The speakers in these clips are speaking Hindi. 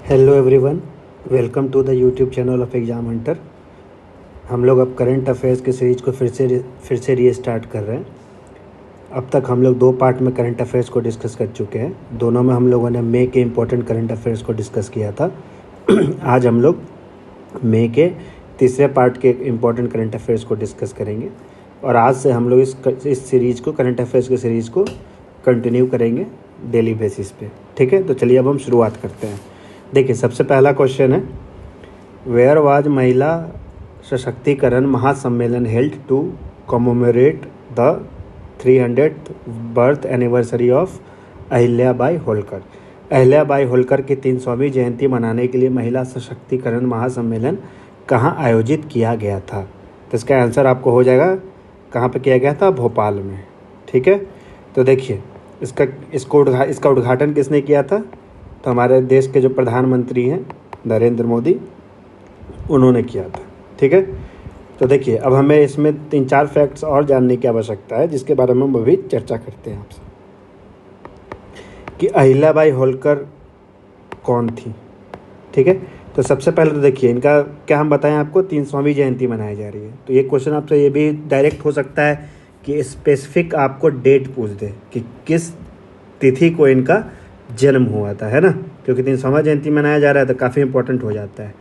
Hello everyone, welcome to the YouTube channel of exam hunter. हम लोग अब करंट अफेयर्स के सीरीज को फिर से रीस्टार्ट कर रहे हैं। अब तक हम लोग 2 पार्ट में करंट अफेयर्स को डिस्कस कर चुके हैं। दोनों में हम लोगों ने मई के इम्पोर्टेंट करंट अफेयर्स को डिस्कस किया था। आज हम लोग मई के तीसरे पार्ट के इम्पोर्टेंट करंट अफेयर्स को डिस्कस करेंगे और आज से हम लोग इस सीरीज़ को, करंट अफेयर्स की सीरीज़ को कंटिन्यू करेंगे डेली बेसिस पे। ठीक है, तो चलिए अब हम शुरुआत करते हैं। देखिए, सबसे पहला क्वेश्चन है, वेयर वाज महिला सशक्तिकरण महासम्मेलन held to commemorate the 300th birth anniversary of Ahilyabai Holkar. Ahilyabai Holkar की 300वीं जयंती मनाने के लिए महिला सशक्तिकरण महासम्मेलन कहाँ आयोजित किया गया था? तो इसका आंसर आपको हो जाएगा, कहाँ पे किया गया था? भोपाल में। ठीक है, तो देखिए इसका उद्घाटन किसने किया था? तो हमारे देश के जो प्रधानमंत्री हैं नरेंद्र मोदी, उन्होंने किया था। ठीक है, तो देखिए अब हमें इसमें 3-4 फैक्ट्स और जानने की आवश्यकता है, जिसके बारे में हम अभी चर्चा करते हैं आपसे कि अहिल्याबाई होलकर कौन थी। ठीक है, तो सबसे पहले तो देखिए इनका क्या हम बताएं आपको, 300वीं जयंती मनाई जा रही है। तो ये क्वेश्चन आपसे ये भी डायरेक्ट हो सकता है कि स्पेसिफिक आपको डेट पूछ दे कि किस तिथि को इनका जन्म हुआ था, है ना, क्योंकि 300वां जयंती मनाया जा रहा है तो काफ़ी इंपॉर्टेंट हो जाता है।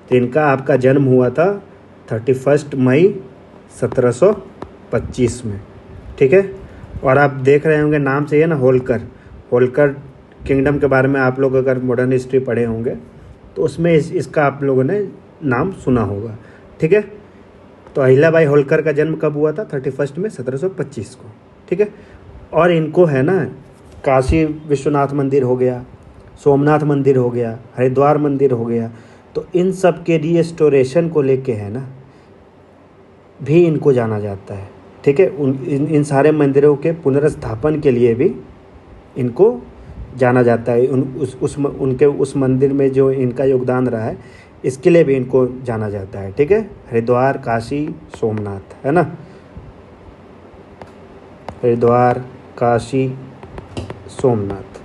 तो इनका आपका जन्म हुआ था 31 मई 1725 में। ठीक है, और आप देख रहे होंगे नाम से ही है ना, होलकर किंगडम के बारे में आप लोग अगर मॉडर्न हिस्ट्री पढ़े होंगे तो उसमें इसका आप लोगों ने नाम सुना होगा। ठीक है, तो अहिल्याबाई होलकर का जन्म कब हुआ था? 31 में 1725 को। ठीक है, और इनको है ना काशी विश्वनाथ मंदिर हो गया, सोमनाथ मंदिर हो गया, हरिद्वार मंदिर हो गया, तो इन सब के रिस्टोरेशन को लेके है ना भी इनको जाना जाता है। ठीक है, इन सारे मंदिरों के पुनर्स्थापन के लिए भी इनको जाना जाता है। उनके उस मंदिर में जो इनका योगदान रहा है, इसके लिए भी इनको जाना जाता है। ठीक है, हरिद्वार, काशी, सोमनाथ, है ना, हरिद्वार, काशी, सोमनाथ।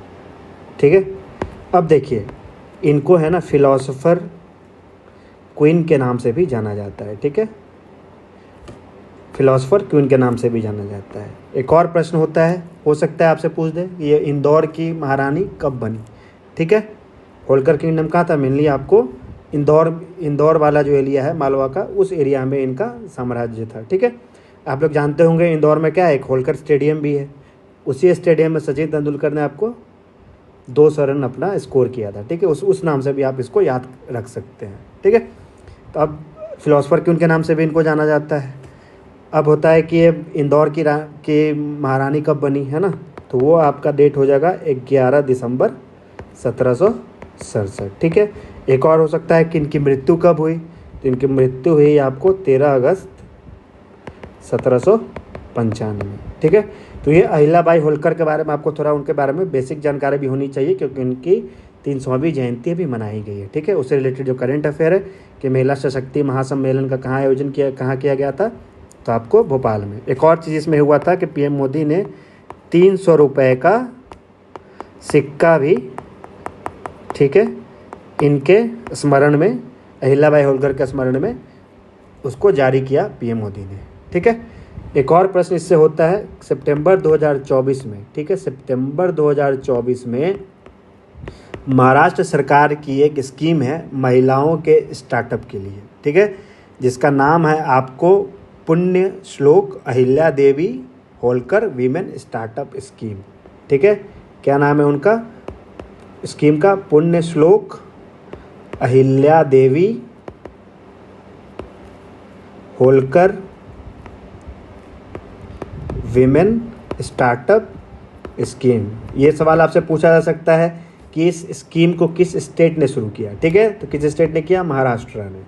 ठीक है, अब देखिए इनको है ना फिलोसोफर क्वीन के नाम से भी जाना जाता है। ठीक है, फिलोसोफर क्वीन के नाम से भी जाना जाता है। एक और प्रश्न होता है, हो सकता है आपसे पूछ दे, ये इंदौर की महारानी कब बनी? ठीक है, होलकर किंगडम कहाँ था? मेनली आपको इंदौर वाला जो एरिया है मालवा का, उस एरिया में इनका साम्राज्य था। ठीक है, आप लोग जानते होंगे इंदौर में क्या है, एक होलकर स्टेडियम भी है। उसी स्टेडियम में सचिन तेंदुलकर ने आपको 200 रन अपना स्कोर किया था। ठीक है, उस नाम से भी आप इसको याद रख सकते हैं। ठीक है, तो अब फिलोसोफर क्वीन के नाम से भी इनको जाना जाता है। अब होता है कि ये इंदौर की महारानी कब बनी, है ना, तो वो आपका डेट हो जाएगा 11 दिसंबर 1767। ठीक है, एक और हो सकता है कि इनकी मृत्यु कब हुई, तो इनकी मृत्यु हुई आपको 13 अगस्त 1795। ठीक है, तो ये अहिल्याबाई होलकर के बारे में आपको थोड़ा उनके बारे में बेसिक जानकारी भी होनी चाहिए, क्योंकि उनकी 300वीं जयंती भी मनाई गई है। ठीक है, उससे रिलेटेड जो करंट अफेयर है कि महिला सशक्ति महासम्मेलन का कहाँ किया गया था, तो आपको भोपाल में। एक और चीज़ इसमें हुआ था कि पीएम मोदी ने 300 रुपये का सिक्का भी, ठीक है, इनके स्मरण में, अहिल्याबाई होलकर के स्मरण में उसको जारी किया पीएम मोदी ने। ठीक है, एक और प्रश्न इससे होता है सितंबर 2024 में। ठीक है, सितंबर 2024 में महाराष्ट्र सरकार की एक स्कीम है महिलाओं के स्टार्टअप के लिए। ठीक है, जिसका नाम है आपको पुण्य श्लोक अहिल्या देवी होलकर वीमेन स्टार्टअप स्कीम। ठीक है, क्या नाम है उनका स्कीम का? पुण्य श्लोक अहिल्या देवी होलकर विमेन स्टार्टअप स्कीम। ये सवाल आपसे पूछा जा सकता है कि इस स्कीम को किस स्टेट ने शुरू किया। ठीक है, तो किस स्टेट ने किया? महाराष्ट्र ने।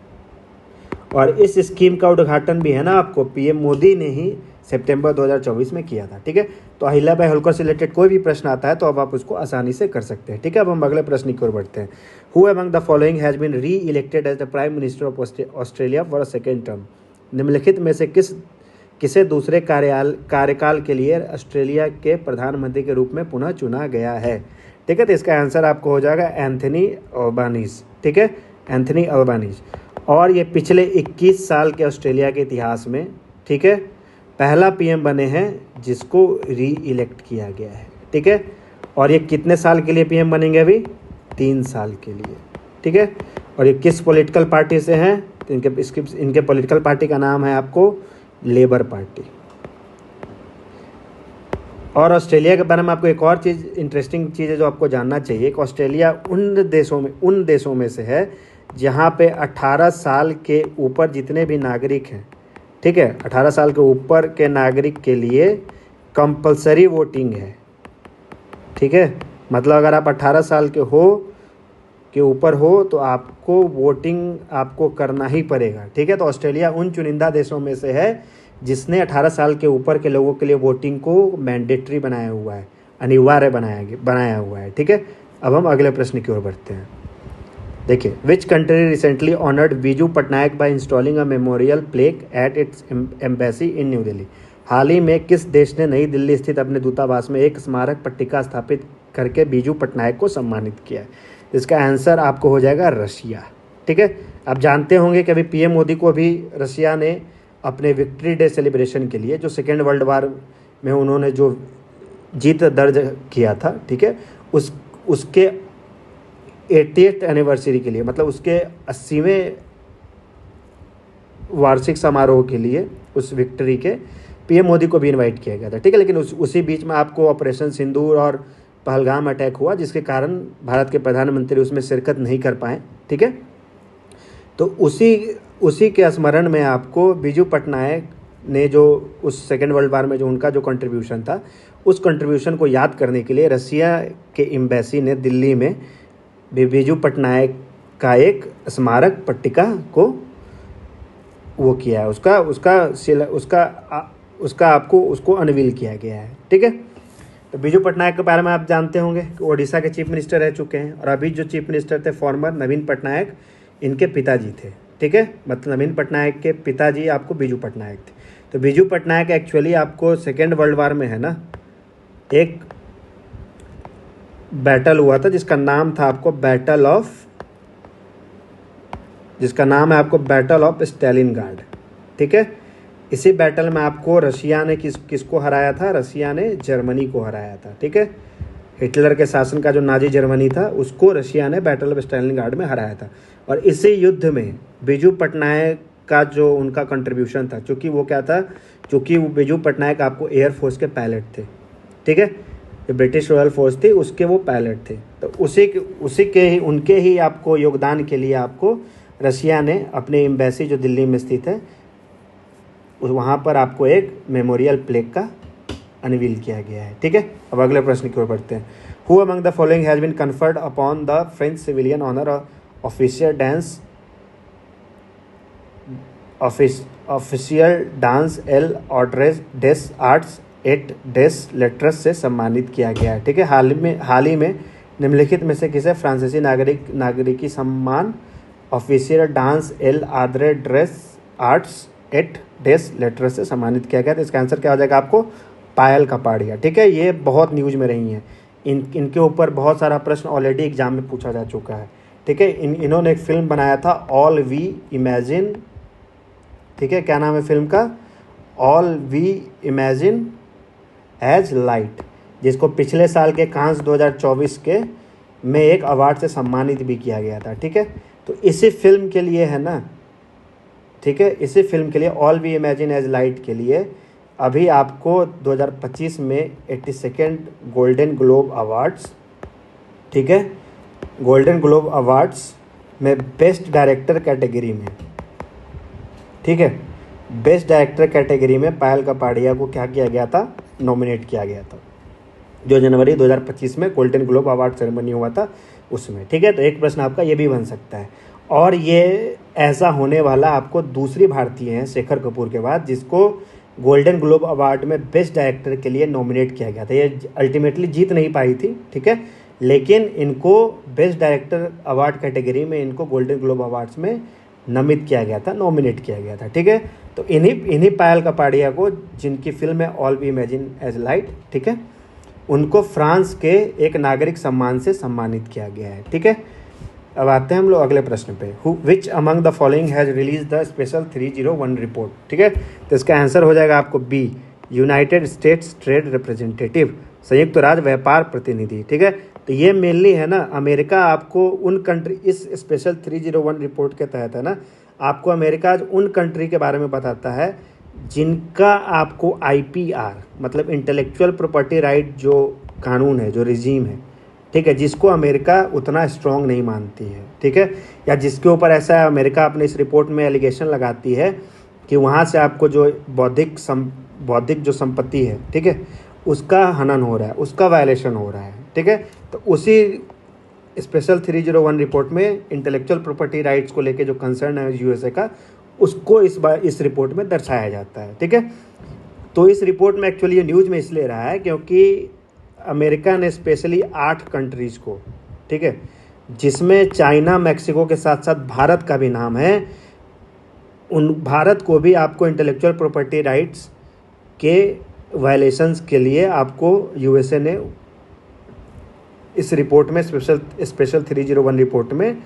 और इस स्कीम का उद्घाटन भी है ना आपको पीएम मोदी ने ही सितंबर 2024 में किया था। ठीक है, तो अहिल्याबाई होलकर से रिलेटेड कोई भी प्रश्न आता है तो अब आप उसको आसानी से कर सकते हैं। ठीक है, अब हम अगले प्रश्न की ओर बढ़ते हैं। Who among the following has been reelected as the prime minister of Australia for a second term? निम्नलिखित में से किसे दूसरे कार्यकाल के लिए ऑस्ट्रेलिया के प्रधानमंत्री के रूप में पुनः चुना गया है? ठीक है। तो इसका आंसर आपको हो जाएगा एंथनी अल्बानीज, ठीक है, एंथनी अल्बानीज। और ये पिछले 21 साल के ऑस्ट्रेलिया के इतिहास में, ठीक है, पहला पीएम बने हैं जिसको री इलेक्ट किया गया है, ठीक है। और ये कितने साल के लिए पीएम बनेंगे? अभी 3 साल के लिए, ठीक है। और ये किस पॉलिटिकल पार्टी से हैं? तो इनके पॉलिटिकल पार्टी का नाम है आपको लेबर पार्टी। और ऑस्ट्रेलिया के बारे में आपको एक और चीज़, इंटरेस्टिंग चीज़ है जो आपको जानना चाहिए कि ऑस्ट्रेलिया उन देशों में से है जहाँ पे 18 साल के ऊपर जितने भी नागरिक हैं, ठीक है, 18 साल के ऊपर के नागरिक के लिए कंपलसरी वोटिंग है, ठीक है। मतलब अगर आप 18 साल के ऊपर हो तो आपको वोटिंग आपको करना ही पड़ेगा, ठीक है। तो ऑस्ट्रेलिया उन चुनिंदा देशों में से है जिसने 18 साल के ऊपर के लोगों के लिए वोटिंग को मैंडेटरी बनाया हुआ है, अनिवार्य बनाया हुआ है, ठीक है। अब हम अगले प्रश्न की ओर बढ़ते हैं। देखिए, which country recently honoured Biju Patnaik by installing a memorial plaque at its embassy in New Delhi. हाल ही में किस देश ने नई दिल्ली स्थित अपने दूतावास में एक स्मारक पट्टिका स्थापित करके बीजू पटनायक को सम्मानित किया है? इसका आंसर आपको हो जाएगा रशिया, ठीक है। आप जानते होंगे कि अभी पीएम मोदी को भी रशिया ने अपने विक्ट्री डे सेलिब्रेशन के लिए, जो सेकेंड वर्ल्ड वार में उन्होंने जो जीत दर्ज किया था, ठीक है, उसके 80th एनिवर्सरी के लिए, मतलब उसके 80वें वार्षिक समारोह के लिए, उस विक्ट्री के, पीएम मोदी को भी इनवाइट किया गया था, ठीक है। लेकिन उसी बीच में आपको ऑपरेशन सिंदूर और पहलगाम अटैक हुआ, जिसके कारण भारत के प्रधानमंत्री उसमें शिरकत नहीं कर पाए, ठीक है। तो उसी के स्मरण में आपको बीजू पटनायक ने जो उस सेकेंड वर्ल्ड वार में जो उनका जो कंट्रीब्यूशन था, उस कंट्रीब्यूशन को याद करने के लिए रसिया के एम्बेसी ने दिल्ली में बीजू पटनायक का एक स्मारक पट्टिका को वो किया है, उसका आपको उसको अनवील किया गया है, ठीक है। तो बीजू पटनायक के बारे में आप जानते होंगे कि ओडिशा के चीफ मिनिस्टर रह चुके हैं, और अभी जो चीफ मिनिस्टर थे फॉर्मर नवीन पटनायक, इनके पिताजी थे, ठीक है। मतलब नवीन पटनायक के पिताजी आपको बीजू पटनायक थे। तो बीजू पटनायक एक्चुअली आपको सेकेंड वर्ल्ड वार में है ना, एक बैटल हुआ था जिसका नाम था आपको बैटल ऑफ स्टालिनग्राड, ठीक है। इसी बैटल में आपको रशिया ने किसको हराया था? रशिया ने जर्मनी को हराया था, ठीक है। हिटलर के शासन का जो नाजी जर्मनी था, उसको रशिया ने बैटल ऑफ स्टालिनग्राड में हराया था। और इसी युद्ध में बीजू पटनायक का जो उनका कंट्रीब्यूशन था, चूँकि वो क्या था, चूँकि वो बीजू पटनायक आपको एयरफोर्स के पायलट थे, ठीक है। जो ब्रिटिश रॉयल फोर्स थी उसके वो पायलट थे। तो उनके ही आपको योगदान के लिए आपको रशिया ने अपने एम्बेसी जो दिल्ली में स्थित है, वहाँ पर आपको एक मेमोरियल प्लेक का अनवील किया गया है, ठीक है। अब अगले प्रश्न की ओर बढ़ते हैं। Who among the following has been conferred upon the French civilian honour Officier dans l'Ordre des Arts et des Lettres से सम्मानित किया गया है, ठीक है। हाल ही में निम्नलिखित में से किसे फ्रांसीसी नागरिकी सम्मान Officier dans l'Ordre des Arts et des Lettres से सम्मानित किया गया? तो इसका आंसर क्या हो जाएगा आपको? पायल कपाड़िया, ठीक है। ये बहुत न्यूज़ में रही हैं, इनके ऊपर बहुत सारा प्रश्न ऑलरेडी एग्जाम में पूछा जा चुका है, ठीक है। इन्होंने एक फिल्म बनाया था ऑल वी इमेजिन, ठीक है। क्या नाम है फिल्म का? All we imagine as light, जिसको पिछले साल के कांस 2024 के में एक अवार्ड से सम्मानित भी किया गया था, ठीक है। तो इसी फिल्म के लिए है ना, ठीक है, इसी फिल्म के लिए all we imagine as light के लिए अभी आपको 2025 में 82nd गोल्डन ग्लोब अवार्ड्स, ठीक है, गोल्डन ग्लोब अवार्ड्स में बेस्ट डायरेक्टर कैटेगरी में, ठीक है, बेस्ट डायरेक्टर कैटेगरी में पायल कपाड़िया को क्या किया गया था? नॉमिनेट किया गया था, जो जनवरी 2025 में गोल्डन ग्लोब अवार्ड सेरेमनी हुआ था उसमें, ठीक है। तो एक प्रश्न आपका ये भी बन सकता है। और ये ऐसा होने वाला आपको दूसरी भारतीय हैं शेखर कपूर के बाद जिसको गोल्डन ग्लोब अवार्ड में बेस्ट डायरेक्टर के लिए नॉमिनेट किया गया था। ये अल्टीमेटली जीत नहीं पाई थी, ठीक है, लेकिन इनको बेस्ट डायरेक्टर अवार्ड कैटेगरी में इनको गोल्डन ग्लोब अवार्ड्स में नामित किया गया था, नॉमिनेट किया गया था, ठीक है। तो इन्हीं पायल कपाड़िया को, जिनकी फिल्म है all we imagine as light, ठीक है, उनको फ्रांस के एक नागरिक सम्मान से सम्मानित किया गया है। ठीक है, अब आते हैं हम लोग अगले प्रश्न पे। Which among the following has released the special 301 report. ठीक है, तो इसका आंसर हो जाएगा आपको B, United States trade representative, संयुक्त राज्य व्यापार प्रतिनिधि। ठीक है, तो ये मेनली है ना, अमेरिका आपको उन कंट्री, इस स्पेशल 301 रिपोर्ट के तहत है ना, आपको अमेरिका उन कंट्री के बारे में बताता है जिनका आपको IPR मतलब इंटेलेक्चुअल प्रॉपर्टी राइट जो कानून है, जो रिजीम है, ठीक है, जिसको अमेरिका उतना स्ट्रॉन्ग नहीं मानती है। ठीक है, या जिसके ऊपर ऐसा है, अमेरिका अपने इस रिपोर्ट में एलिगेशन लगाती है कि वहाँ से आपको जो बौद्धिक जो संपत्ति है, ठीक है, उसका हनन हो रहा है, उसका वायलेशन हो रहा है। ठीक है, तो उसी स्पेशल 301 रिपोर्ट में इंटेलेक्चुअल प्रॉपर्टी राइट्स को लेके जो कंसर्न है USA का, उसको इस रिपोर्ट में दर्शाया जाता है। ठीक है, तो इस रिपोर्ट में एक्चुअली ये न्यूज़ में इसलिए रहा है क्योंकि अमेरिका ने स्पेशली 8 कंट्रीज़ को, ठीक है, जिसमें चाइना, मैक्सिको के साथ साथ भारत का भी नाम है, उन भारत को भी आपको इंटेलेक्चुअल प्रॉपर्टी राइट्स के वायलेशंस के लिए आपको USA ने इस रिपोर्ट में स्पेशल 301 रिपोर्ट में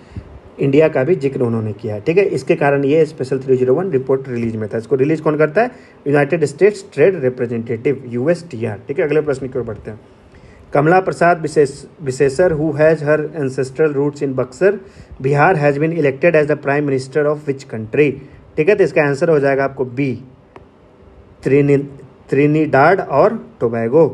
इंडिया का भी जिक्र उन्होंने किया है। ठीक है, इसके कारण ये स्पेशल 301 रिपोर्ट रिलीज में था। इसको रिलीज कौन करता है? United States trade Representative, USTR। ठीक है, अगले प्रश्न की ओर बढ़ते हैं। Kamla Persad Bissessar who has her ancestral roots in Buxar, Bihar, has been elected as the prime minister of which country. ठीक है, तो इसका आंसर हो जाएगा आपको बी, त्रिनिडाद और टोबैगो,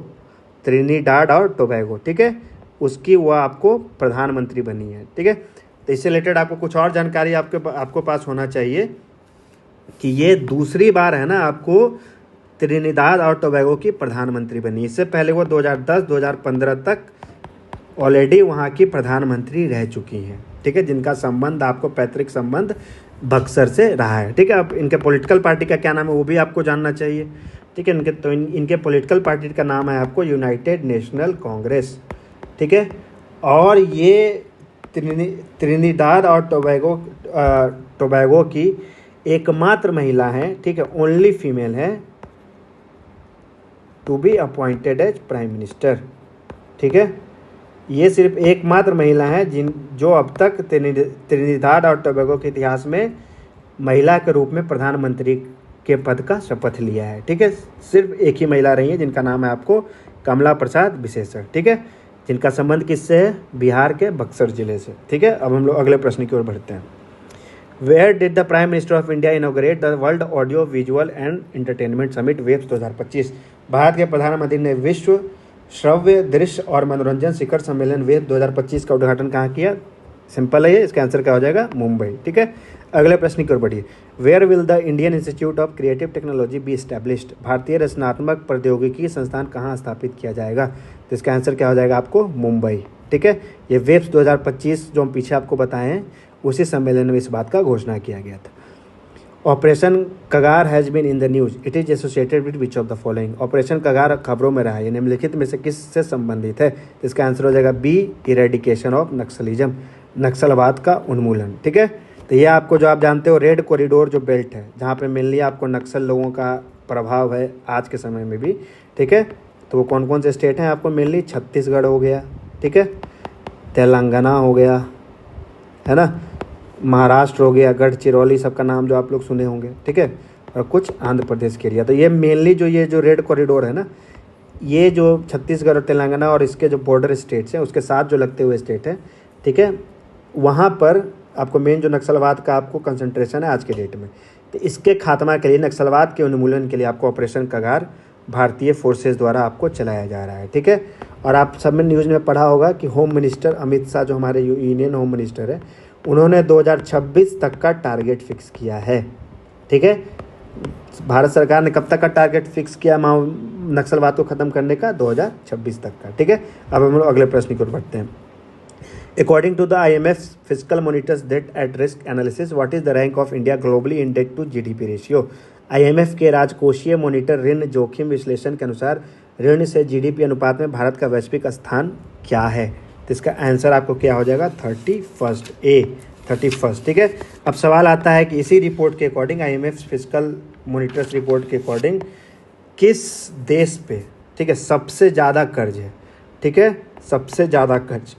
त्रिनिडाद और टोबैगो। ठीक है, उसकी वो आपको प्रधानमंत्री बनी है। ठीक है, तो इससे रिलेटेड आपको कुछ और जानकारी आपको पास होना चाहिए कि ये दूसरी बार है ना आपको त्रिनिदाद और टोबैगो की प्रधानमंत्री बनी। इससे पहले वो 2010-2015 तक ऑलरेडी वहाँ की प्रधानमंत्री रह चुकी हैं। ठीक है, जिनका संबंध आपको पैतृक संबंध बक्सर से रहा है। ठीक है, अब इनके पॉलिटिकल पार्टी का क्या नाम है वो भी आपको जानना चाहिए। ठीक है, इनके पॉलिटिकल पार्टी का नाम है आपको यूनाइटेड नेशनल कांग्रेस। ठीक है, और ये त्रिनिदाद और टोबैगो की एकमात्र महिला है, ठीक है, ओनली फीमेल है to be appointed as prime minister. ठीक है, ये सिर्फ एकमात्र महिला है जो अब तक त्रिनिदाद और टोबैगो के इतिहास में महिला के रूप में प्रधानमंत्री के पद का शपथ लिया है। ठीक है, सिर्फ एक ही महिला रही है जिनका नाम है आपको कमला प्रसाद विशेषर। ठीक है, जिनका संबंध किससे है? बिहार के बक्सर जिले से। ठीक है, अब हम लोग अगले प्रश्न की ओर बढ़ते हैं। Where did the prime minister of India inaugurate the world audio visual and entertainment summit WAVES 2025। भारत के प्रधानमंत्री ने विश्व श्रव्य दृश्य और मनोरंजन शिखर सम्मेलन वेब 2025 का उद्घाटन कहाँ किया? सिंपल है ये, इसका आंसर क्या हो जाएगा? मुंबई। ठीक है, अगले प्रश्न की ओर बढ़िए। Where will the Indian Institute of Creative Technology be established. भारतीय रचनात्मक प्रौद्योगिकी संस्थान कहाँ स्थापित किया जाएगा? तो इसका आंसर क्या हो जाएगा आपको? मुंबई। ठीक है, ये वेब्स 2025 जो हम पीछे आपको बताए हैं, उसी सम्मेलन में इस बात का घोषणा किया गया था। Operation Kagar has been in the news, it is associated with which of the following. Operation Kagar खबरों में रहा है, ये निम्नलिखित में से किस से संबंधित है? तो इसका आंसर हो जाएगा बी, इरेडिकेशन ऑफ नक्सलिज्म, नक्सलवाद का उन्मूलन। ठीक है, तो ये आपको जो आप जानते हो रेड कॉरिडोर जो बेल्ट है, जहाँ पे मेनली आपको नक्सल लोगों का प्रभाव है आज के समय में भी। ठीक है, तो वो कौन कौन से स्टेट हैं आपको? मेनली छत्तीसगढ़ हो गया, ठीक है, तेलंगाना हो गया, है ना, महाराष्ट्र हो गया, गढ़चिरौली, सबका नाम जो आप लोग सुने होंगे। ठीक है, और कुछ आंध्र प्रदेश के एरिया। तो ये मेनली जो रेड कॉरिडोर है ना, ये जो छत्तीसगढ़ और तेलंगाना और इसके जो बॉर्डर स्टेट्स हैं उसके साथ जो लगते हुए स्टेट हैं, ठीक है, वहाँ पर आपको मेन जो नक्सलवाद का आपको कंसंट्रेशन है आज के डेट में। तो इसके खात्मा के लिए, नक्सलवाद के उन्मूलन के लिए आपको ऑपरेशन कगार भारतीय फोर्सेस द्वारा आपको चलाया जा रहा है। ठीक है, और आप सब में न्यूज़ में पढ़ा होगा कि होम मिनिस्टर अमित शाह जो हमारे यूनियन होम मिनिस्टर है, उन्होंने 2026 तक का टारगेट फिक्स किया है। ठीक है, भारत सरकार ने कब तक का टारगेट फिक्स किया नक्सलवाद को ख़त्म करने का? 2026 तक का। ठीक है, अब हम लोग अगले प्रश्न की ओर बढ़ते हैं। According to the IMF fiscal monitors debt at risk analysis, what is the rank of India globally in debt to GDP ratio? IMF के राजकोषीय मॉनिटर ऋण जोखिम विश्लेषण के अनुसार ऋण से GDP अनुपात में भारत का वैश्विक स्थान क्या है? तो इसका आंसर आपको क्या हो जाएगा? 31st ए, 31st। ठीक है, अब सवाल आता है कि इसी रिपोर्ट के according, IMF fiscal monitors report के अकॉर्डिंग, किस देश पे ठीक है, सबसे ज़्यादा कर्ज है, ठीक है, सबसे ज़्यादा कर्ज।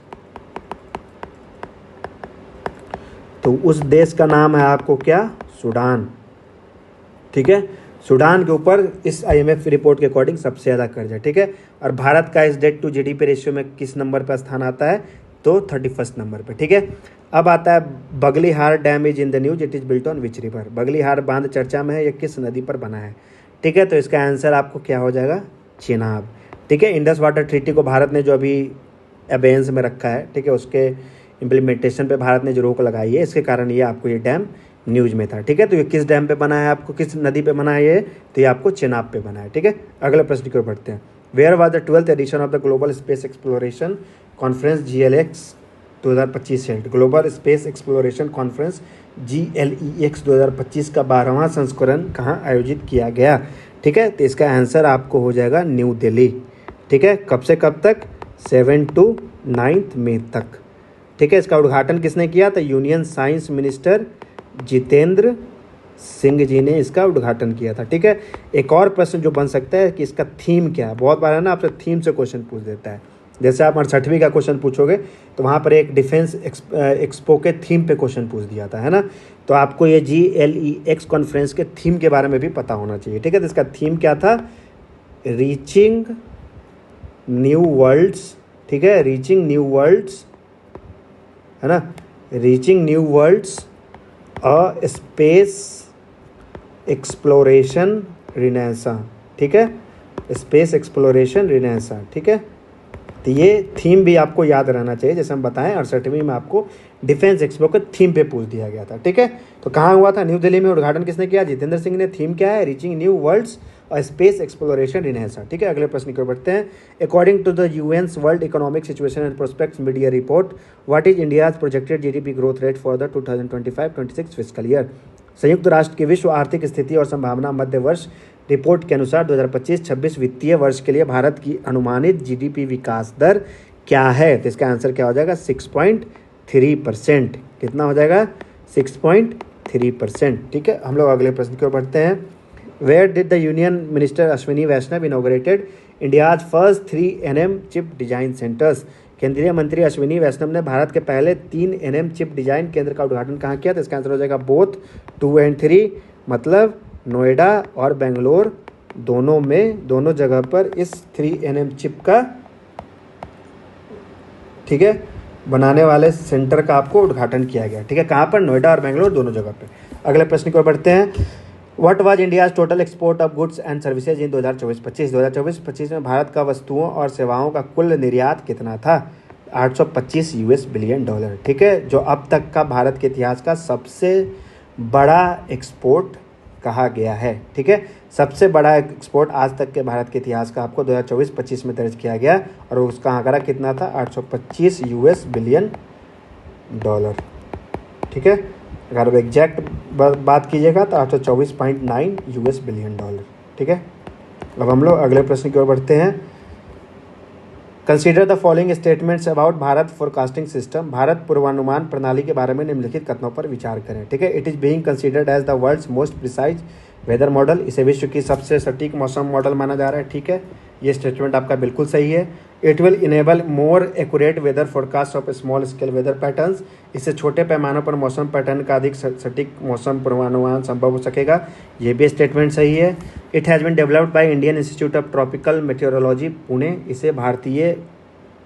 तो उस देश का नाम है आपको क्या, सूडान, ठीक है। सूडान के ऊपर इस IMF रिपोर्ट के अकॉर्डिंग सबसे ज़्यादा कर्ज है, ठीक है। और भारत का इस डेट टू GDP रेशियो में किस नंबर पर स्थान आता है, तो 31 नंबर पे, ठीक है। अब आता है Baglihar dam is in the news, it is built on which river. Baglihar बांध चर्चा में है, ये किस नदी पर बना है, ठीक है। तो इसका आंसर आपको क्या हो जाएगा, चेनाब, ठीक है। इंडस वाटर ट्रीटी को भारत ने जो अभी अबेंस में रखा है, ठीक है, उसके इम्प्लीमेंटेशन पे भारत ने जो रोक लगाई है, इसके कारण ये आपको ये डैम न्यूज में था, ठीक है। तो ये किस डैम पे बना है, आपको किस नदी पे बना है ये, तो ये आपको चेनाब पे बना है, ठीक है। अगले प्रश्न की ओर बढ़ते हैं। Where was the 12th edition of the global space exploration conference GLX 2025 held. Global space exploration conference GLEX 2025 का 12वां संस्करण कहाँ आयोजित किया गया, ठीक है। तो इसका आंसर आपको हो जाएगा न्यू दिल्ली, ठीक है। कब से कब तक, 7 to 9 मई तक, ठीक है। इसका उद्घाटन किसने किया था, union science minister Jitendra Singh ji ने इसका उद्घाटन किया था, ठीक है। एक और प्रश्न जो बन सकता है कि इसका थीम क्या है, बहुत बार है ना आपसे थीम से क्वेश्चन पूछ देता है। जैसे आप 68वीं का क्वेश्चन पूछोगे तो वहाँ पर एक डिफेंस एक्सपो के थीम पे क्वेश्चन पूछ दिया था, है ना। तो आपको ये GLEX कॉन्फ्रेंस के थीम के बारे में भी पता होना चाहिए, ठीक है। तो इसका थीम क्या था, रीचिंग न्यू वर्ल्ड्स, ठीक है, रीचिंग न्यू वर्ल्ड्स, है ना, reaching new worlds a space exploration renaissance, ठीक है, स्पेस एक्सप्लोरेशन रिनेसा, ठीक है। तो ये थीम भी आपको याद रहना चाहिए, जैसे हम बताएं 68वीं में आपको डिफेंस एक्सपो के थीम पे पूछ दिया गया था, ठीक है। तो कहाँ हुआ था, न्यू दिल्ली में। उद्घाटन किसने किया, जितेंद्र सिंह ने। थीम क्या है, रीचिंग न्यू वर्ल्ड्स और स्पेस एक्सप्लोरेशन रिनेसा, ठीक है। अगले प्रश्न की ओर बढ़ते हैं। According to the UN's world economic situation and prospects media report, what is India's projected GDP growth rate for the 2025-26 fiscal year. संयुक्त राष्ट्र की विश्व आर्थिक स्थिति और संभावना मध्य वर्ष रिपोर्ट के अनुसार 2025-26 वित्तीय वर्ष के लिए भारत की अनुमानित GDP विकास दर क्या है। तो इसका आंसर क्या हो जाएगा, 6.3%। कितना हो जाएगा, 6.3%, ठीक है। हम लोग अगले प्रश्न की ओर बढ़ते हैं। Where did the union minister Ashwini Vaishnaw inaugurated India's first 3nm chip design centres. केंद्रीय मंत्री अश्विनी वैष्णव ने भारत के पहले 3nm चिप डिजाइन केंद्र का उद्घाटन कहाँ किया। तो इसका आंसर हो जाएगा बोथ 2 and 3, मतलब नोएडा और बेंगलोर दोनों में, दोनों जगह पर इस 3nm चिप का, ठीक है, बनाने वाले सेंटर का आपको उद्घाटन किया गया, ठीक है। कहाँ पर, नोएडा और बेंगलोर दोनों जगह पे। अगले प्रश्न की ओर बढ़ते हैं। What was India's total export of goods and services in 2024-25। 2024-25 में भारत का वस्तुओं और सेवाओं का कुल निर्यात कितना था, 825 US बिलियन डॉलर, ठीक है। जो अब तक का भारत के इतिहास का सबसे बड़ा एक्सपोर्ट कहा गया है, ठीक है। सबसे बड़ा एक्सपोर्ट आज तक के भारत के इतिहास का आपको 2024-25 में दर्ज किया गया, और उसका आंकड़ा कितना था, 825 US बिलियन डॉलर, ठीक है। अगर एग्जैक्ट बात कीजिएगा तो 824.9 US बिलियन डॉलर, ठीक है। अब हम लोग अगले प्रश्न की ओर बढ़ते हैं। Consider the following statements about Bharat forecasting system. Bharat पूर्वानुमान प्रणाली के बारे में निम्नलिखित कथनों पर विचार करें, ठीक है। It is being considered as the world's most precise weather model. इसे विश्व की सबसे सटीक मौसम मॉडल माना जा रहा है, ठीक है। ये स्टेटमेंट आपका बिल्कुल सही है। It will enable more accurate weather forecast of small scale weather patterns. इससे छोटे पैमानों पर मौसम पैटर्न का अधिक सटीक मौसम पूर्वानुमान संभव हो सकेगा। ये भी स्टेटमेंट सही है। It has been developed by Indian Institute of tropical meteorology Pune. इसे भारतीय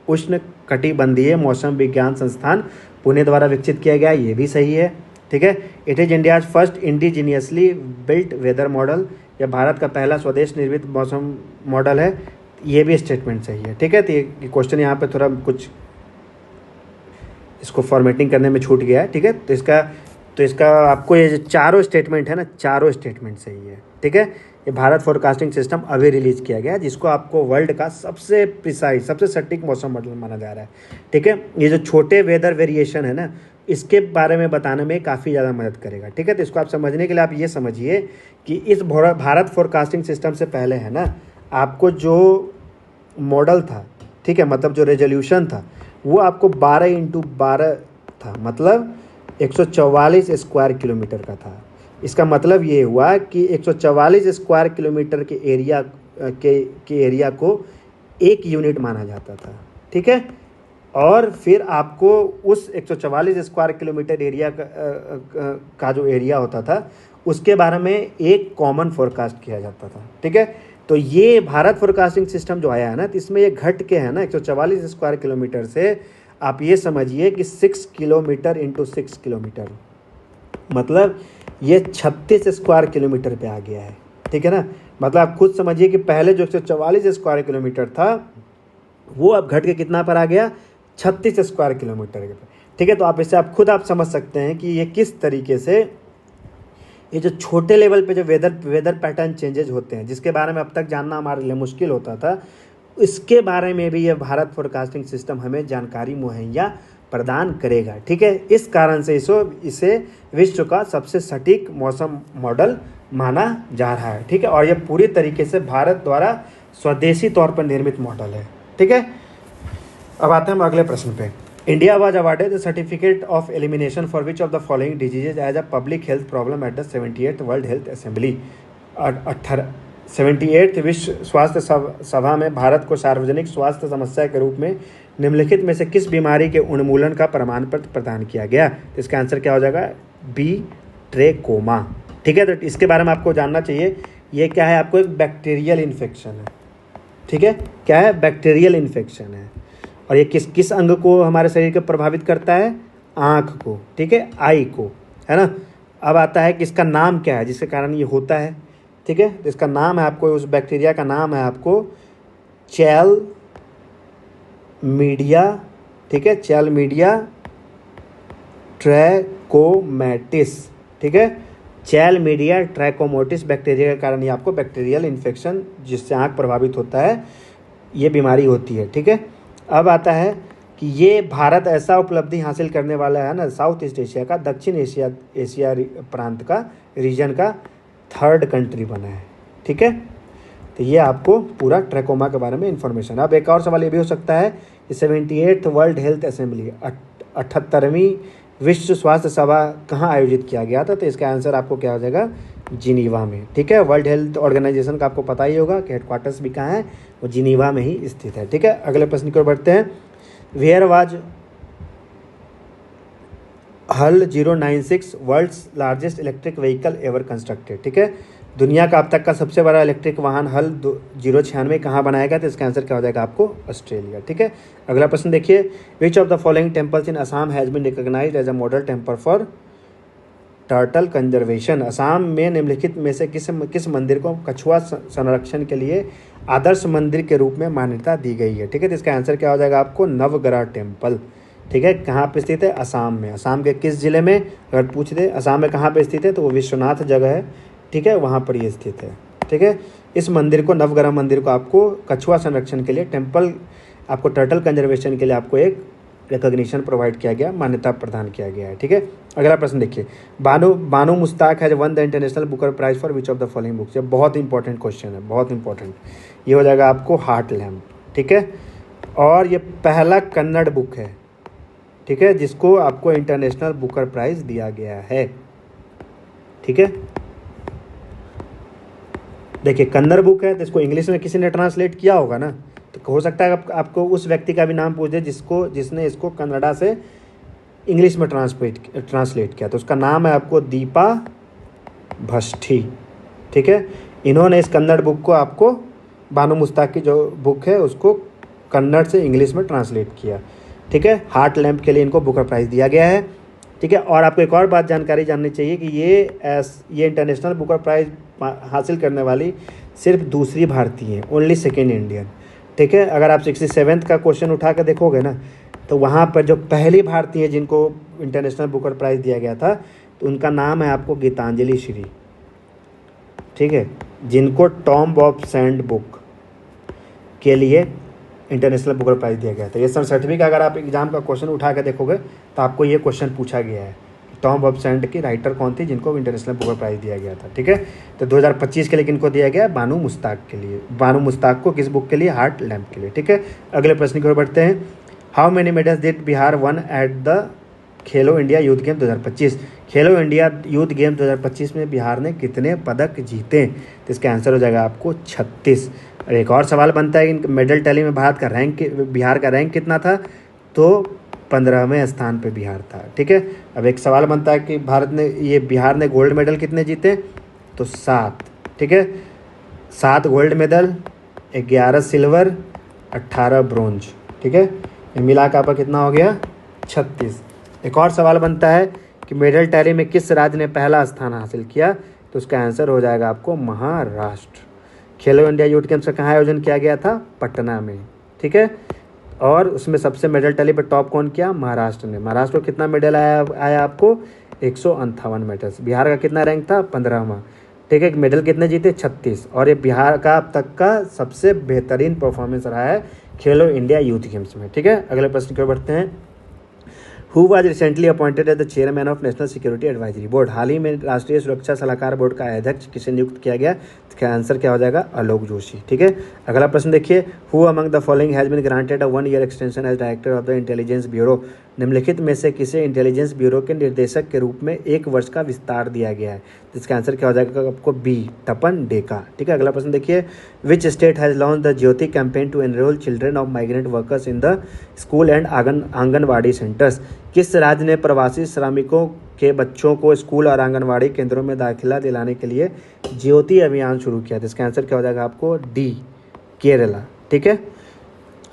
उष्ण कटिबंधीय मौसम विज्ञान संस्थान पुणे द्वारा विकसित किया गया। ये भी सही है, ठीक है। It is India's first indigenously built weather model. यह भारत का पहला स्वदेश निर्मित मौसम मॉडल है। ये भी स्टेटमेंट सही है, ठीक है। तो ये क्वेश्चन यहाँ पे थोड़ा कुछ इसको फॉर्मेटिंग करने में छूट गया है, ठीक है। तो इसका आपको ये जो चारों स्टेटमेंट है ना, चारों स्टेटमेंट सही है, ठीक है। ये भारत फोरकास्टिंग सिस्टम अभी रिलीज किया गया है, जिसको आपको वर्ल्ड का सबसे प्रिसाइज, सबसे सटीक मौसम मॉडल माना जा रहा है, ठीक है। ये जो छोटे वेदर वेरिएशन है ना, इसके बारे में बताने में काफ़ी ज़्यादा मदद करेगा, ठीक है। तो इसको आप समझने के लिए आप ये समझिए कि इस भारत फोरकास्टिंग सिस्टम से पहले है ना, आपको जो मॉडल था, ठीक है, मतलब जो रेजोल्यूशन था, वो आपको 12x12 था, मतलब 144 स्क्वायर किलोमीटर का था। इसका मतलब ये हुआ कि 144 स्क्वायर किलोमीटर के एरिया के एरिया को 1 यूनिट माना जाता था, ठीक है। और फिर आपको उस 144 स्क्वायर किलोमीटर एरिया का जो एरिया होता था उसके बारे में एक कॉमन फोरकास्ट किया जाता था, ठीक है। तो ये भारत फोरकास्टिंग सिस्टम जो आया है ना, तो इसमें ये घट के है ना 144 स्क्वायर किलोमीटर से आप ये समझिए कि 6 किलोमीटर इंटू 6 किलोमीटर, मतलब ये 36 स्क्वायर किलोमीटर पे आ गया है, ठीक है ना। मतलब आप खुद समझिए कि पहले जो 144 स्क्वायर किलोमीटर था वो अब घट के कितना पर आ गया, 36 स्क्वायर किलोमीटर के, ठीक है। तो आप इससे आप खुद आप समझ सकते हैं कि ये किस तरीके से ये जो छोटे लेवल पे जो वेदर पैटर्न चेंजेज होते हैं जिसके बारे में अब तक जानना हमारे लिए मुश्किल होता था, इसके बारे में भी ये भारत फोरकास्टिंग सिस्टम हमें जानकारी मुहैया प्रदान करेगा, ठीक है। इस कारण से इसे विश्व का सबसे सटीक मौसम मॉडल माना जा रहा है, ठीक है। और ये पूरी तरीके से भारत द्वारा स्वदेशी तौर पर निर्मित मॉडल है, ठीक है। अब आते हैं हम अगले प्रश्न पे। India was awarded the certificate of elimination for which of the following diseases as a public health problem at the 78th World Health Assembly. 78th विश्व स्वास्थ्य सभा में भारत को सार्वजनिक स्वास्थ्य समस्या के रूप में निम्नलिखित में से किस बीमारी के उन्मूलन का प्रमाण पत्र प्रदान किया गया। तो इसका आंसर क्या हो जाएगा, बी, ट्रेकोमा, ठीक है। तो इसके बारे में आपको जानना चाहिए, ये क्या है, आपको एक बैक्टीरियल इन्फेक्शन है, ठीक है। क्या है, बैक्टीरियल इन्फेक्शन है। और ये किस किस अंग को हमारे शरीर को प्रभावित करता है, आँख को, ठीक है, आई को, है ना। अब आता है कि इसका नाम क्या है जिसके कारण ये होता है, ठीक है। तो इसका नाम है आपको, उस बैक्टीरिया का नाम है आपको चैलमीडिया, ठीक है, चैलमीडिया ट्रैकोमैटिस, ठीक है। चैलमीडिया ट्रैकोमैटिस बैक्टीरिया के कारण ये आपको बैक्टीरियल इन्फेक्शन जिससे आँख प्रभावित होता है ये बीमारी होती है, ठीक है। अब आता है कि ये भारत ऐसा उपलब्धि हासिल करने वाला है ना, साउथ ईस्ट एशिया का, दक्षिण एशिया प्रांत का, रीजन का 3rd कंट्री बना है, ठीक है। तो ये आपको पूरा ट्रैकोमा के बारे में इंफॉर्मेशन। अब एक और सवाल ये भी हो सकता है कि 78th वर्ल्ड हेल्थ असेंबली 78वीं विश्व स्वास्थ्य सभा कहाँ आयोजित किया गया था। तो इसका आंसर आपको क्या हो जाएगा, जिनीवा में, ठीक है। वर्ल्ड हेल्थ ऑर्गेनाइजेशन का आपको पता ही होगा कि हेडक्वार्टर्स भी कहाँ है, वो जिनीवा में ही स्थित है, ठीक है। अगले प्रश्न की ओर बढ़ते हैं। Where was Hull 096 world's largest electric vehicle ever constructed, ठीक है। दुनिया का अब तक का सबसे बड़ा इलेक्ट्रिक वाहन हल 096 कहाँ बनाया गया। तो इसका आंसर क्या हो जाएगा आपको, ऑस्ट्रेलिया, ठीक है। अगला प्रश्न देखिए, which of the following temples in Assam has been recognised as a model temple for turtle conservation. Assam में निम्नलिखित में से किस मंदिर को कछुआ संरक्षण के लिए आदर्श मंदिर के रूप में मान्यता दी गई है, ठीक है। तो इसका आंसर क्या हो जाएगा आपको, नवग्रह टेम्पल, ठीक है। कहाँ पे स्थित है, असम में। असम के किस जिले में, अगर पूछ दे असम में कहाँ पे स्थित है तो वो विश्वनाथ जगह है, ठीक है, वहाँ पर ये स्थित है, ठीक है। इस मंदिर को, नवग्रह मंदिर को आपको कछुआ संरक्षण के लिए, टेम्पल आपको टर्टल कंजर्वेशन के लिए आपको एक रिकॉग्निशन प्रोवाइड किया गया, मान्यता प्रदान किया गया है, ठीक है। अगला प्रश्न देखिए, Banu Mushtaq has won the International Booker Prize for which of the following books. ये बहुत इंपॉर्टेंट क्वेश्चन है, बहुत इंपॉर्टेंट। ये हो जाएगा आपको हार्ट लैम्प, ठीक है। और ये पहला कन्नड़ बुक है, ठीक है, जिसको आपको इंटरनेशनल बुकर प्राइज दिया गया है, ठीक है। देखिए कन्नड़ बुक है तो इसको इंग्लिश में किसी ने ट्रांसलेट किया होगा ना, तो हो सकता है आपको उस व्यक्ति का भी नाम पूछ दे जिसने इसको कन्नड़ा से इंग्लिश में ट्रांसलेट किया। तो उसका नाम है आपको दीपा भट्टी, ठीक है। इन्होंने इस कन्नड़ बुक को आपको, बानो मुश्ताक की जो बुक है उसको कन्नड़ से इंग्लिश में ट्रांसलेट किया, ठीक है। हार्ट लैम्प के लिए इनको बुकर प्राइज़ दिया गया है, ठीक है। और आपको एक और बात जानकारी जाननी चाहिए कि ये इंटरनेशनल बुकर प्राइज़ हासिल करने वाली सिर्फ दूसरी भारतीय है, ओनली सेकेंड इंडियन, ठीक है। अगर आप 67th का क्वेश्चन उठा कर देखोगे ना तो वहाँ पर जो पहली भारतीय जिनको इंटरनेशनल बुकर प्राइज़ दिया गया था तो उनका नाम है आपको गीतांजलि श्री, ठीक है, जिनको टॉम्ब ऑफ सैंड बुक के लिए इंटरनेशनल बुकर प्राइज़ दिया गया था। ये सन 60वीं का अगर आप एग्जाम का क्वेश्चन उठा कर देखोगे तो आपको ये क्वेश्चन पूछा गया है, टॉम्ब ऑफ सैंड की राइटर कौन थी जिनको इंटरनेशनल बुकर प्राइज़ दिया गया था, ठीक है। तो 2025 के लिए किनको दिया गया, बानो मुश्ताक के लिए। बानो मुश्ताक को किस बुक के लिए, हार्ट लैम्प के लिए, ठीक है। अगले प्रश्न की ओर बढ़ते हैं। How many medals did Bihar one at the Khelo India youth game 2025। Khelo India youth game 2025 में बिहार ने कितने पदक जीते? तो इसका आंसर हो जाएगा आपको 36। और एक और सवाल बनता है कि मेडल टैली में बिहार का रैंक कितना था? तो 15वें स्थान पे बिहार था। ठीक है, अब एक सवाल बनता है कि बिहार ने गोल्ड मेडल कितने जीते? तो 7। ठीक है, 7 गोल्ड मेडल, 11 सिल्वर, 18 ब्रोंज। ठीक है, ये मिला के आपका कितना हो गया? 36। एक और सवाल बनता है कि मेडल टैली में किस राज्य ने पहला स्थान हासिल किया? तो उसका आंसर हो जाएगा आपको महाराष्ट्र। खेलो इंडिया यूथ गेम्स का कहाँ आयोजन किया गया था? पटना में। ठीक है, और उसमें सबसे मेडल टैली पर टॉप कौन किया? महाराष्ट्र ने। महाराष्ट्र को कितना मेडल आया आपको? 158 मेडल्स। बिहार का कितना रैंक था? 15वां। ठीक है, मेडल कितने जीते? 36। और ये बिहार का अब तक का सबसे बेहतरीन परफॉर्मेंस रहा है खेलो इंडिया यूथ गेम्स में। ठीक है, अगले प्रश्न की ओर बढ़ते हैं। Who was recently appointed as the chairman of national security advisory board? हाल ही में राष्ट्रीय सुरक्षा सलाहकार बोर्ड का अध्यक्ष किसे नियुक्त किया गया? इसका आंसर क्या हो जाएगा? आलोक जोशी। ठीक है, अगला प्रश्न देखिए। Who among the following has been granted a 1 year extension as director of the intelligence bureau? निम्नलिखित में से किसे इंटेलिजेंस ब्यूरो के निर्देशक के रूप में 1 वर्ष का विस्तार दिया गया है? इसका आंसर क्या हो जाएगा आपको? बी, तपन डेका। ठीक है, अगला प्रश्न देखिए। Which state has launch the Jyoti campaign to enrol children of migrant workers in the school and anganwadi centres? किस राज्य ने प्रवासी श्रमिकों के बच्चों को स्कूल और आंगनवाड़ी केंद्रों में दाखिला दिलाने के लिए ज्योति अभियान शुरू किया? तो इसका आंसर क्या हो जाएगा आपको? डी, केरला। ठीक है,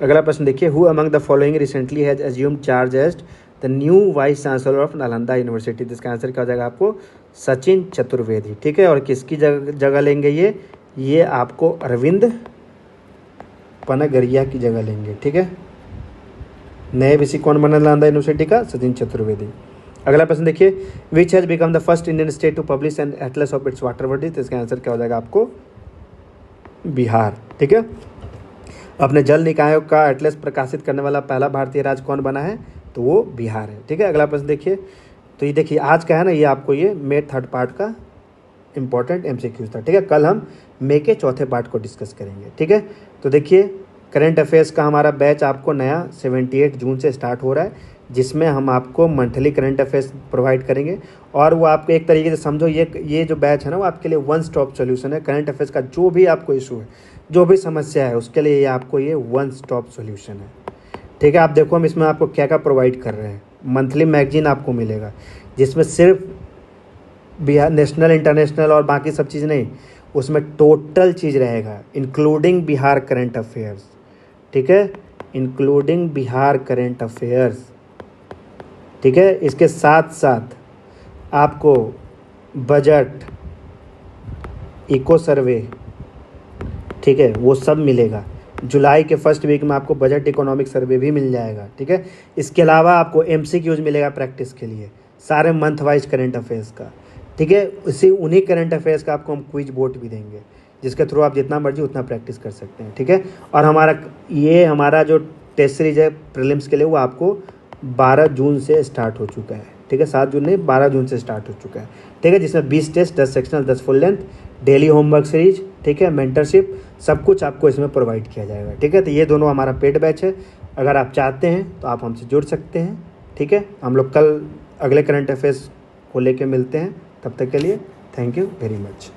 अगला प्रश्न देखिए। Who among the following recently has assumed charge as the new vice chancellor of Nalanda university? इसका आंसर क्या हो जाएगा आपको? सचिन चतुर्वेदी। ठीक है, और किसकी जगह लेंगे ये आपको अरविंद पनागरिया की जगह लेंगे। ठीक है, नए वीसी कौन बना नालंदा यूनिवर्सिटी का? सचिन चतुर्वेदी। अगला प्रश्न देखिए। Which has become the first Indian state to publish an atlas of its water bodies? तो इसका आंसर क्या हो जाएगा आपको? बिहार। ठीक है, अपने जल निकायों का एटलस प्रकाशित करने वाला पहला भारतीय राज्य कौन बना है? तो वो बिहार है। ठीक है, अगला प्रश्न देखिए। तो ये देखिए आज का है ना, ये आपको ये मे 3rd पार्ट का इंपॉर्टेंट MCQ था। ठीक है, कल हम मे के 4थे पार्ट को डिस्कस करेंगे। ठीक है, तो देखिए करंट अफेयर्स का हमारा बैच आपको नया 78 जून से स्टार्ट हो रहा है, जिसमें हम आपको मंथली करंट अफेयर्स प्रोवाइड करेंगे। और वो आपको एक तरीके से समझो ये जो बैच है ना, वो आपके लिए 1 स्टॉप सोल्यूशन है। करंट अफेयर्स का जो भी आपको इशू है, जो भी समस्या है, उसके लिए ये आपको ये 1 स्टॉप सोल्यूशन है। ठीक है, आप देखो हम इसमें आपको क्या क्या प्रोवाइड कर रहे हैं। मंथली मैगजीन आपको मिलेगा, जिसमें सिर्फ बिहार नेशनल, इंटरनेशनल और बाकी सब चीज़ नहीं, उसमें टोटल चीज़ रहेगा, इंक्लूडिंग बिहार करंट अफेयर्स। ठीक है, इंक्लूडिंग बिहार करंट अफेयर्स। ठीक है, इसके साथ साथ आपको बजट, इको सर्वे, ठीक है, वो सब मिलेगा। जुलाई के फर्स्ट वीक में आपको बजट इकोनॉमिक सर्वे भी मिल जाएगा। ठीक है, इसके अलावा आपको MCQs मिलेगा प्रैक्टिस के लिए, सारे मंथ वाइज करंट अफेयर्स का। ठीक है, उन्हीं करंट अफेयर्स का आपको हम क्विज बोर्ड भी देंगे, जिसके थ्रू आप जितना मर्जी उतना प्रैक्टिस कर सकते हैं। ठीक है, और हमारा जो टेस्ट सीरीज है प्रीलिम्स के लिए, वो आपको 12 जून से स्टार्ट हो चुका है। ठीक है, 7 जून नहीं, 12 जून से स्टार्ट हो चुका है। ठीक है, जिसमें 20 test, 10 sectional, 10 full length, daily homework series, ठीक है, मेंटरशिप, सब कुछ आपको इसमें प्रोवाइड किया जाएगा। ठीक है, तो ये दोनों हमारा पेड बैच है। अगर आप चाहते हैं तो आप हमसे जुड़ सकते हैं। ठीक है, हम लोग कल अगले करंट अफेयर्स को लेके मिलते हैं। तब तक के लिए थैंक यू वेरी मच।